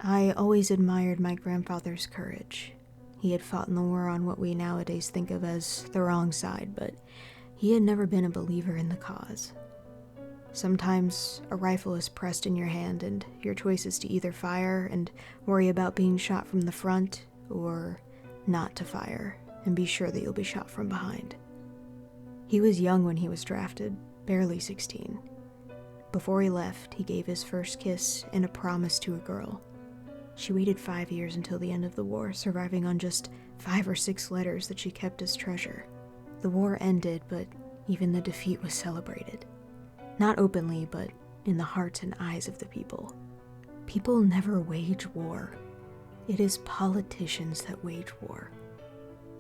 I always admired my grandfather's courage. He had fought in the war on what we nowadays think of as the wrong side, but he had never been a believer in the cause. Sometimes a rifle is pressed in your hand and your choice is to either fire and worry about being shot from the front, or not to fire and be sure that you'll be shot from behind. He was young when he was drafted, barely 16. Before he left, he gave his first kiss and a promise to a girl. She waited 5 years until the end of the war, surviving on just 5 or 6 letters that she kept as treasure. The war ended, but even the defeat was celebrated. Not openly, but in the hearts and eyes of the people. People never wage war. It is politicians that wage war.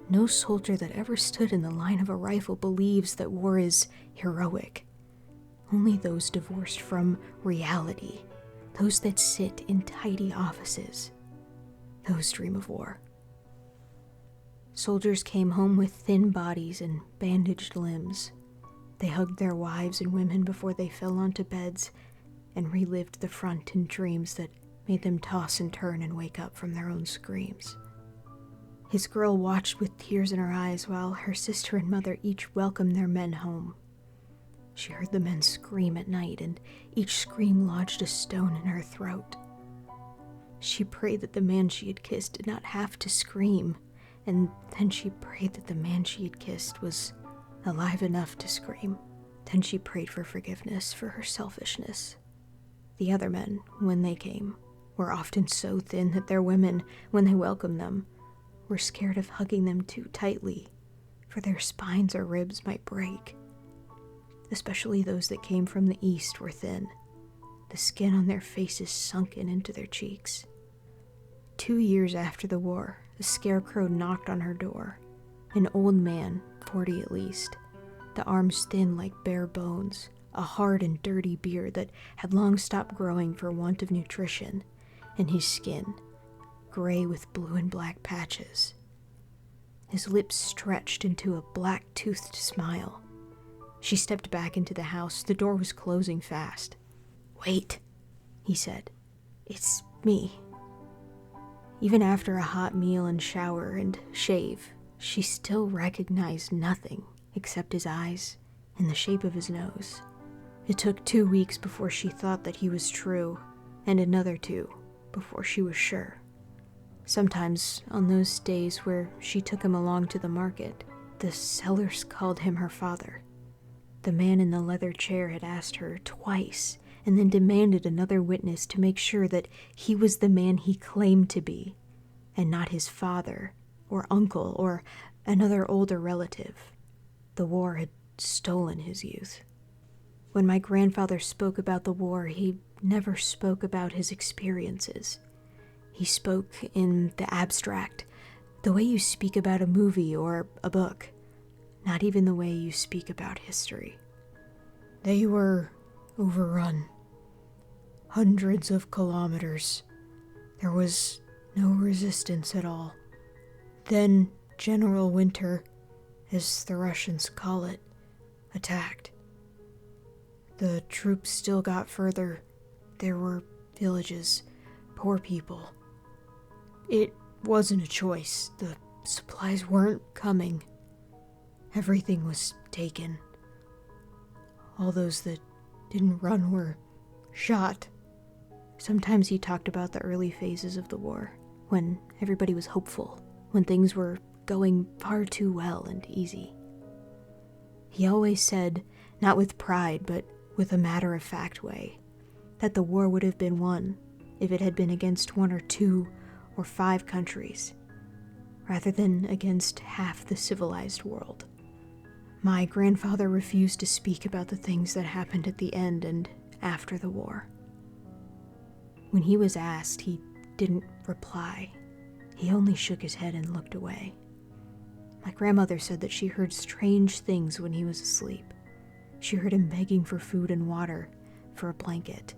No soldier that ever stood in the line of a rifle believes that war is heroic. Only those divorced from reality, those that sit in tidy offices, those dream of war. Soldiers came home with thin bodies and bandaged limbs. They hugged their wives and women before they fell onto beds and relived the front in dreams that made them toss and turn and wake up from their own screams. His girl watched with tears in her eyes while her sister and mother each welcomed their men home. She heard the men scream at night, and each scream lodged a stone in her throat. She prayed that the man she had kissed did not have to scream, and then she prayed that the man she had kissed was alive enough to scream. Then she prayed for forgiveness for her selfishness. The other men, when they came, were often so thin that their women, when they welcomed them, were scared of hugging them too tightly, for their spines or ribs might break. Especially those that came from the east were thin, the skin on their faces sunken into their cheeks. 2 years after the war, a scarecrow knocked on her door. An old man, 40 at least, the arms thin like bare bones, a hard and dirty beard that had long stopped growing for want of nutrition, and his skin, gray with blue and black patches. His lips stretched into a black-toothed smile. She stepped back into the house. The door was closing fast. "Wait," he said. "It's me." Even after a hot meal and shower and shave, she still recognized nothing except his eyes and the shape of his nose. It took 2 weeks before she thought that he was true, and another 2 before she was sure. Sometimes, on those days where she took him along to the market, the sellers called him her father. The man in the leather chair had asked her twice, and then demanded another witness to make sure that he was the man he claimed to be, and not his father, or uncle, or another older relative. The war had stolen his youth. When my grandfather spoke about the war, he never spoke about his experiences. He spoke in the abstract, the way you speak about a movie or a book, not even the way you speak about history. They were overrun. Hundreds of kilometers. There was no resistance at all. Then General Winter, as the Russians call it, attacked. The troops still got further. There were villages, poor people. It wasn't a choice. The supplies weren't coming. Everything was taken. All those that didn't run were shot. Sometimes he talked about the early phases of the war, when everybody was hopeful, when things were going far too well and easy. He always said, not with pride, but with a matter-of-fact way, that the war would have been won if it had been against 1 or 2 or 5 countries, rather than against half the civilized world. My grandfather refused to speak about the things that happened at the end and after the war. When he was asked, he didn't reply. He only shook his head and looked away. My grandmother said that she heard strange things when he was asleep. She heard him begging for food and water, for a blanket.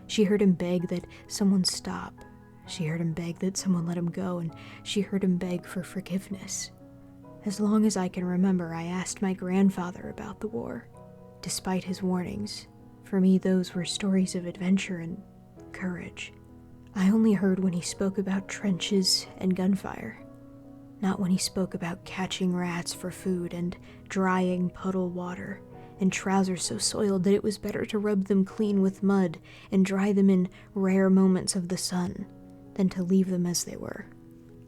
She heard him beg that someone stop. She heard him beg that someone let him go, and she heard him beg for forgiveness. As long as I can remember, I asked my grandfather about the war. Despite his warnings, for me those were stories of adventure and courage. I only heard when he spoke about trenches and gunfire, not when he spoke about catching rats for food and drying puddle water and trousers so soiled that it was better to rub them clean with mud and dry them in rare moments of the sun than to leave them as they were.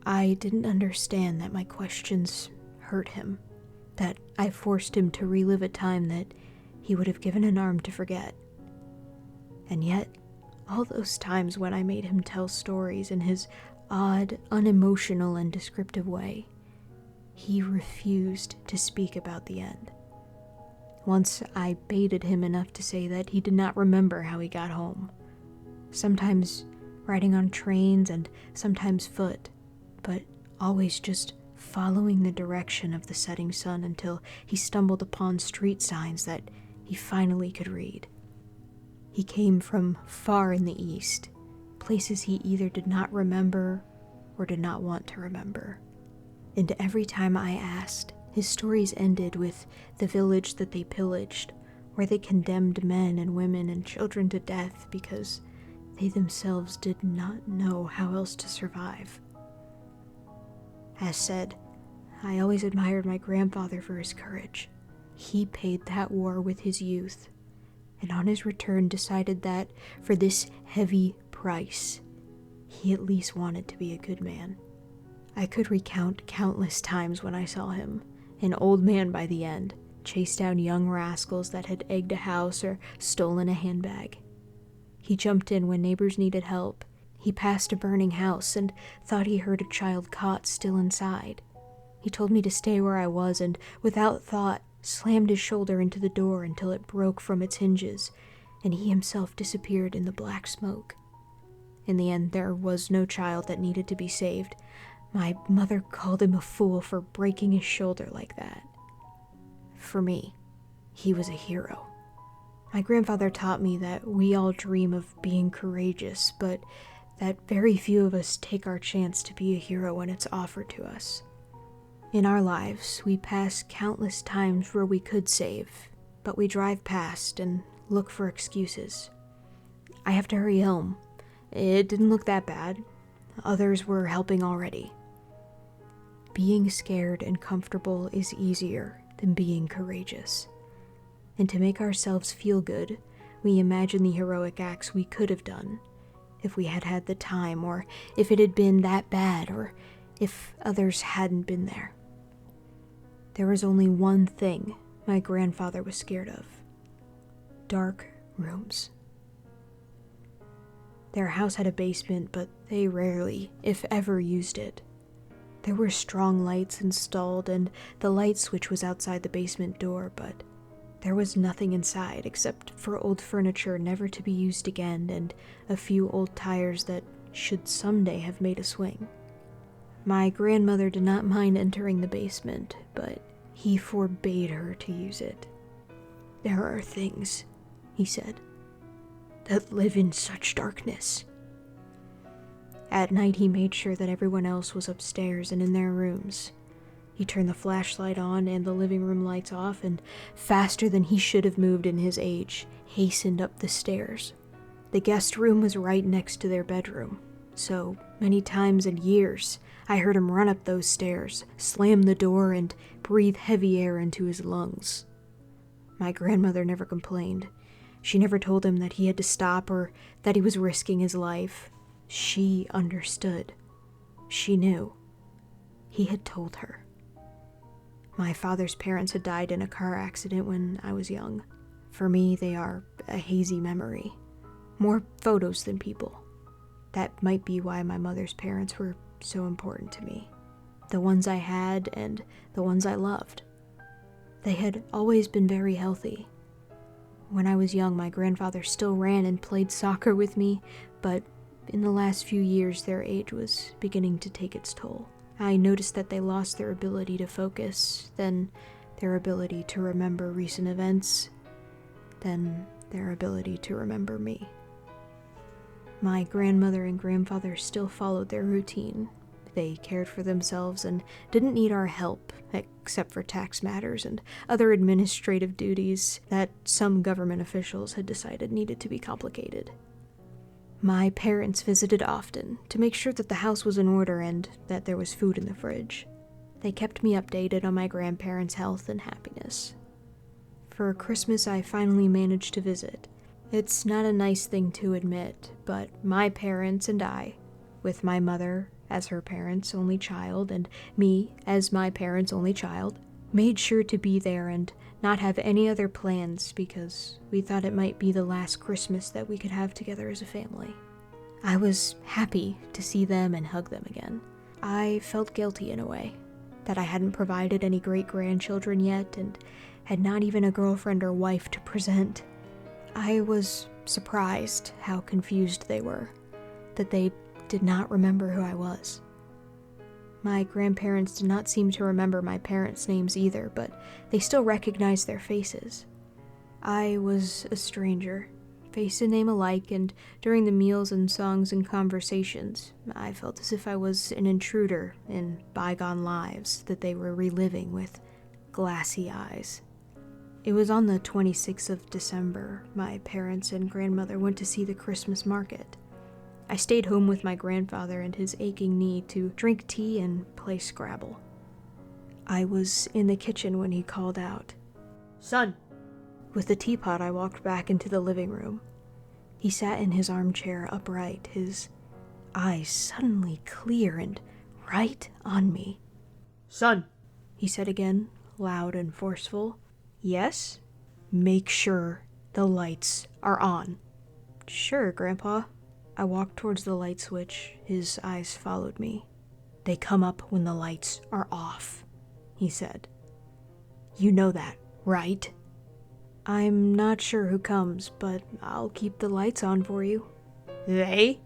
I didn't understand that my questions hurt him, that I forced him to relive a time that he would have given an arm to forget. And yet, all those times when I made him tell stories in his odd, unemotional and descriptive way, he refused to speak about the end. Once I baited him enough to say that he did not remember how he got home. Sometimes riding on trains and sometimes foot, but always just following the direction of the setting sun until he stumbled upon street signs that he finally could read. He came from far in the east, places he either did not remember or did not want to remember. And every time I asked, his stories ended with the village that they pillaged, where they condemned men and women and children to death because they themselves did not know how else to survive. As said, I always admired my grandfather for his courage. He paid that war with his youth, and on his return decided that, for this heavy price, he at least wanted to be a good man. I could recount countless times when I saw him, an old man by the end, chase down young rascals that had egged a house or stolen a handbag. He jumped in when neighbors needed help. He passed a burning house and thought he heard a child cot still inside. He told me to stay where I was and, without thought, slammed his shoulder into the door until it broke from its hinges, and he himself disappeared in the black smoke. In the end, there was no child that needed to be saved. My mother called him a fool for breaking his shoulder like that. For me, he was a hero. My grandfather taught me that we all dream of being courageous, but that very few of us take our chance to be a hero when it's offered to us. In our lives, we pass countless times where we could save, but we drive past and look for excuses. I have to hurry home. It didn't look that bad. Others were helping already. Being scared and comfortable is easier than being courageous. And to make ourselves feel good, we imagine the heroic acts we could have done if we had had the time, or if it had been that bad, or if others hadn't been there. There was only one thing my grandfather was scared of: dark rooms. Their house had a basement, but they rarely, if ever, used it. There were strong lights installed, and the light switch was outside the basement door, but there was nothing inside except for old furniture never to be used again and a few old tires that should someday have made a swing. My grandmother did not mind entering the basement, but he forbade her to use it. "There are things," he said, "that live in such darkness." At night, he made sure that everyone else was upstairs and in their rooms. He turned the flashlight on and the living room lights off, and faster than he should have moved in his age, hastened up the stairs. The guest room was right next to their bedroom, so many times in years, I heard him run up those stairs, slam the door, and breathe heavy air into his lungs. My grandmother never complained. She never told him that he had to stop or that he was risking his life. She understood. She knew. He had told her. My father's parents had died in a car accident when I was young. For me, they are a hazy memory. More photos than people. That might be why my mother's parents were so important to me. The ones I had and the ones I loved. They had always been very healthy. When I was young, my grandfather still ran and played soccer with me, but in the last few years, their age was beginning to take its toll. I noticed that they lost their ability to focus, then their ability to remember recent events, then their ability to remember me. My grandmother and grandfather still followed their routine. They cared for themselves and didn't need our help, except for tax matters and other administrative duties that some government officials had decided needed to be complicated. My parents visited often to make sure that the house was in order and that there was food in the fridge. They kept me updated on my grandparents' health and happiness. For Christmas, I finally managed to visit. It's not a nice thing to admit, but my parents and I, with my mother as her parents' only child and me as my parents' only child, made sure to be there and not have any other plans because we thought it might be the last Christmas that we could have together as a family. I was happy to see them and hug them again. I felt guilty in a way, that I hadn't provided any great-grandchildren yet and had not even a girlfriend or wife to present. I was surprised how confused they were, that they did not remember who I was. My grandparents did not seem to remember my parents' names either, but they still recognized their faces. I was a stranger, face and name alike, and during the meals and songs and conversations, I felt as if I was an intruder in bygone lives that they were reliving with glassy eyes. It was on the 26th of December. My parents and grandmother went to see the Christmas market. I stayed home with my grandfather and his aching knee to drink tea and play Scrabble. I was in the kitchen when he called out, "Son!" With the teapot, I walked back into the living room. He sat in his armchair upright, his eyes suddenly clear and right on me. "Son," he said again, loud and forceful. "Yes?" "Make sure the lights are on." "Sure, Grandpa." I walked towards the light switch. His eyes followed me. "They come up when the lights are off," he said. "You know that, right?" "I'm not sure who comes, but I'll keep the lights on for you." "They?"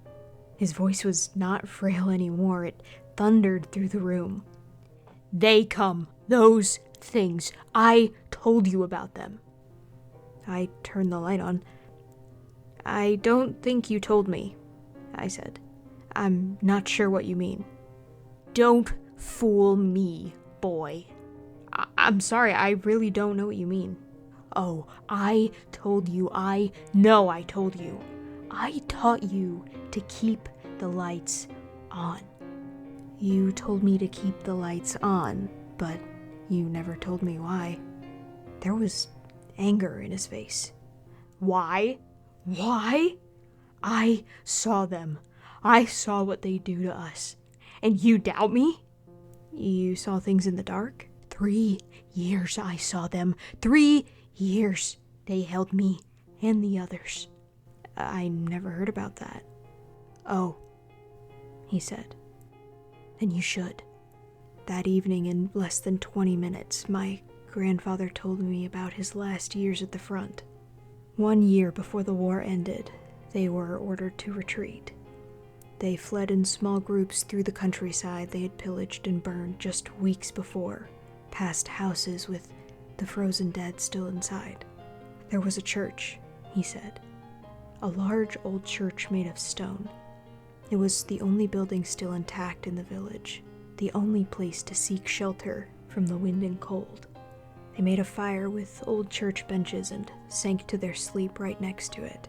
His voice was not frail anymore. It thundered through the room. "They come. Those things. I told you about them." I turned the light on. "I don't think you told me," I said. "I'm not sure what you mean." "Don't fool me, boy." I'm sorry, I really don't know what you mean." "Oh, I told you. I know I told you. I taught you to keep the lights on." "You told me to keep the lights on, but you never told me why." There was anger in his face. "Why? Why? I saw them. I saw what they do to us. And you doubt me?" "You saw things in the dark?" 3 years I saw them. 3 years they held me and the others." "I never heard about that." "Oh," he said. "Then you should." That evening, in less than 20 minutes, my grandfather told me about his last years at the front. 1 year before the war ended, they were ordered to retreat. They fled in small groups through the countryside they had pillaged and burned just weeks before, past houses with the frozen dead still inside. There was a church, he said. A large old church made of stone. It was the only building still intact in the village, the only place to seek shelter from the wind and cold. They made a fire with old church benches and sank to their sleep right next to it.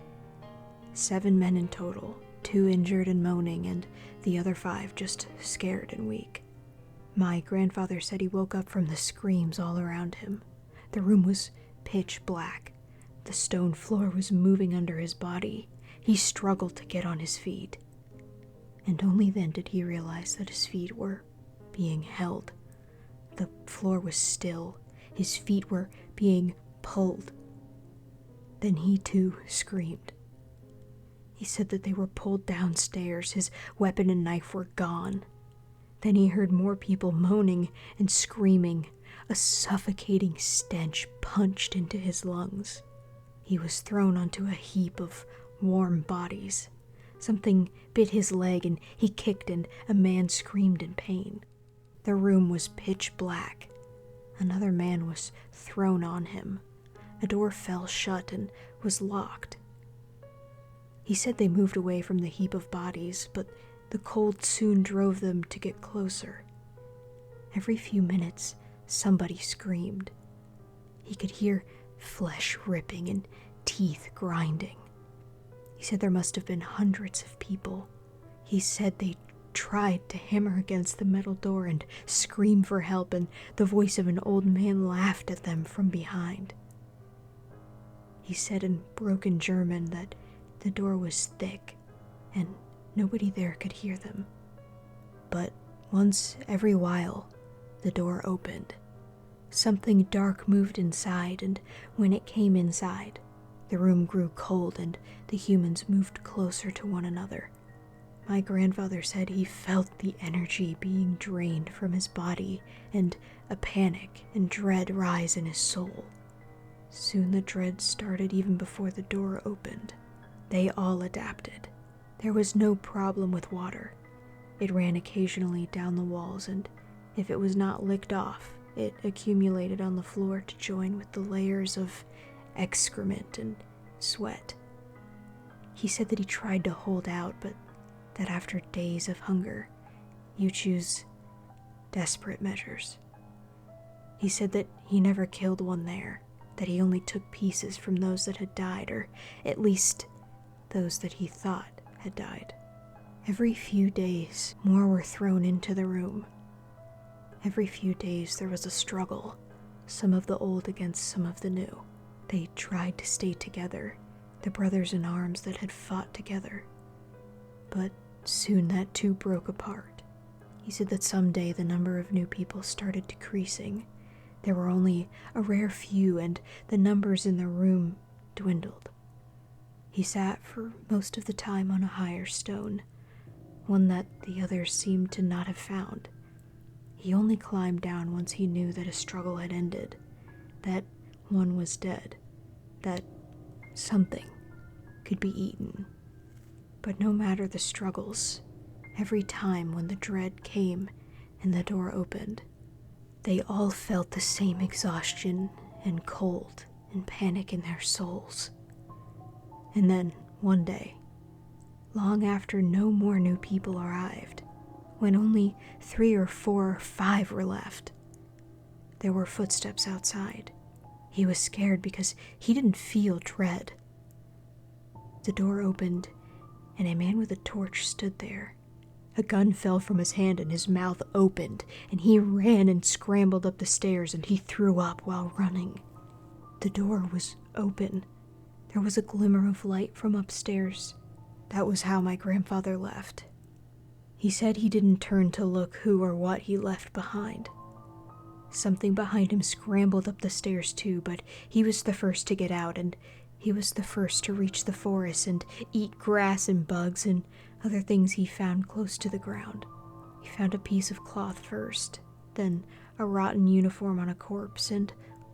7 men in total, 2 injured and moaning, and the other 5 just scared and weak. My grandfather said he woke up from the screams all around him. The room was pitch black. The stone floor was moving under his body. He struggled to get on his feet. And only then did he realize that his feet were being held. The floor was still. His feet were being pulled. Then he too screamed. He said that they were pulled downstairs. His weapon and knife were gone. Then he heard more people moaning and screaming. A suffocating stench punched into his lungs. He was thrown onto a heap of warm bodies. Something bit his leg and he kicked and a man screamed in pain. The room was pitch black. Another man was thrown on him. A door fell shut and was locked. He said they moved away from the heap of bodies, but the cold soon drove them to get closer. Every few minutes, somebody screamed. He could hear flesh ripping and teeth grinding. He said there must have been hundreds of people. He said they tried to hammer against the metal door and scream for help, and the voice of an old man laughed at them from behind. He said in broken German that the door was thick and nobody there could hear them. But once every while, the door opened. Something dark moved inside, and when it came inside, the room grew cold and the humans moved closer to one another. My grandfather said he felt the energy being drained from his body and a panic and dread rise in his soul. Soon the dread started even before the door opened. They all adapted. There was no problem with water. It ran occasionally down the walls, and if it was not licked off, it accumulated on the floor to join with the layers of excrement and sweat. He said that he tried to hold out, but that after days of hunger, you choose desperate measures. He said that he never killed one there, that he only took pieces from those that had died, or at least those that he thought had died. Every few days, more were thrown into the room. Every few days there was a struggle, some of the old against some of the new. They tried to stay together, the brothers in arms that had fought together. But soon that too broke apart. He said that someday the number of new people started decreasing. There were only a rare few, and the numbers in the room dwindled. He sat for most of the time on a higher stone, one that the others seemed to not have found. He only climbed down once he knew that a struggle had ended, that one was dead, that something could be eaten. But no matter the struggles, every time when the dread came and the door opened, they all felt the same exhaustion and cold and panic in their souls. And then, one day, long after no more new people arrived, when only 3 or 4 or 5 were left, there were footsteps outside. He was scared because he didn't feel dread. The door opened, and a man with a torch stood there. A gun fell from his hand and his mouth opened, and he ran and scrambled up the stairs, and he threw up while running. The door was open. There was a glimmer of light from upstairs. That was how my grandfather left. He said he didn't turn to look who or what he left behind. Something behind him scrambled up the stairs too, but he was the first to get out, and he was the first to reach the forest and eat grass and bugs and other things he found close to the ground. He found a piece of cloth first, then a rotten uniform on a corpse, and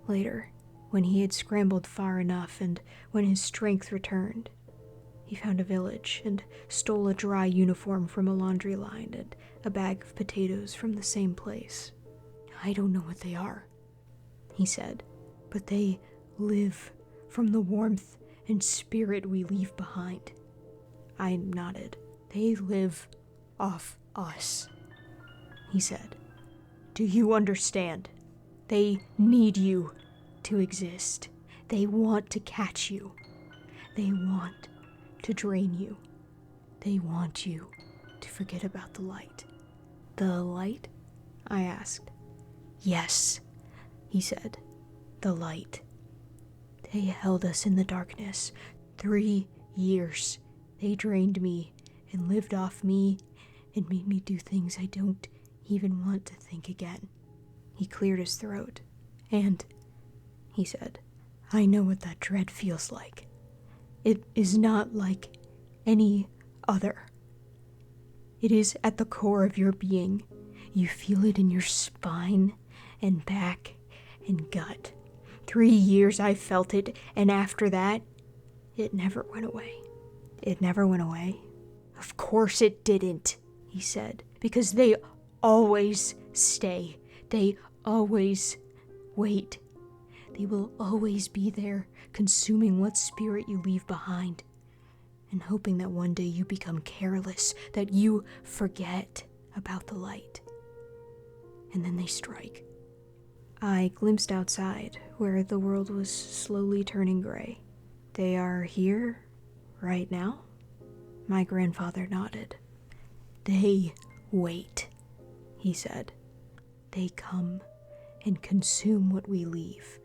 later, when he had scrambled far enough and when his strength returned, he found a village and stole a dry uniform from a laundry line and a bag of potatoes from the same place. "I don't know what they are," he said, "but they live from the warmth and spirit we leave behind." I nodded. "They live off us," he said. "Do you understand? They need you to exist. They want to catch you. They want to drain you. They want you to forget about the light." "The light?" I asked. "Yes," he said, "the light. They held us in the darkness. 3 years. They drained me and lived off me and made me do things I don't even want to think again." He cleared his throat. "And," he said, "I know what that dread feels like. It is not like any other. It is at the core of your being. You feel it in your spine and back and gut. 3 years I felt it, and after that, it never went away." "It never went away?" "Of course it didn't," he said, "because they always stay. They always wait. They will always be there, consuming what spirit you leave behind, and hoping that one day you become careless, that you forget about the light. And then they strike." I glimpsed outside, where the world was slowly turning gray. "They are here Right now? My grandfather nodded. They wait, he said. They come and consume what we leave,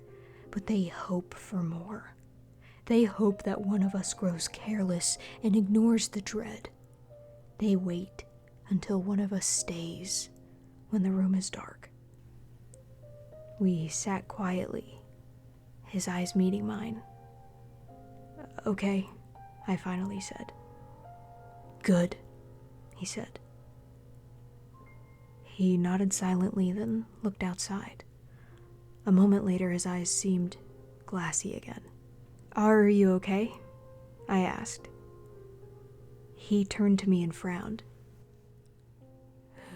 but they hope for more. They hope that one of us grows careless and ignores the dread. They wait until one of us stays when the room is dark. We sat quietly, his eyes meeting mine. Okay, I finally said. Good, he said. He nodded silently, then looked outside. A moment later, his eyes seemed glassy again. Are you okay? I asked. He turned to me and frowned.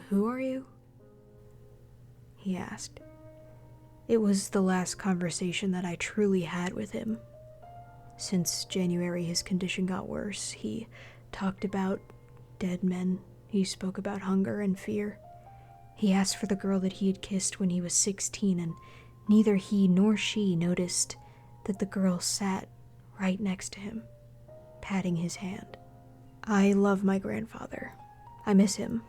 Who are you? He asked. It was the last conversation that I truly had with him. Since January, his condition got worse. He talked about dead men. He spoke about hunger and fear. He asked for the girl that he had kissed when he was 16, and neither he nor she noticed that the girl sat right next to him, patting his hand. I love my grandfather. I miss him.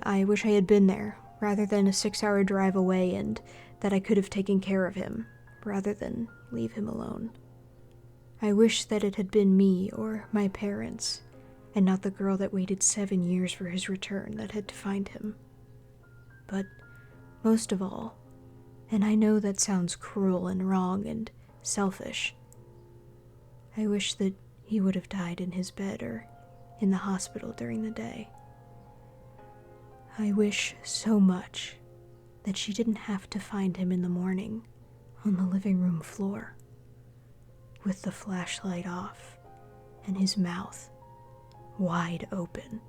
I wish I had been there, rather than a 6-hour drive away, and that I could have taken care of him, rather than leave him alone. I wish that it had been me or my parents, and not the girl that waited 7 years for his return that had to find him. But most of all, and I know that sounds cruel and wrong and selfish, I wish that he would have died in his bed or in the hospital during the day. I wish so much that she didn't have to find him in the morning on the living room floor, with the flashlight off and his mouth wide open.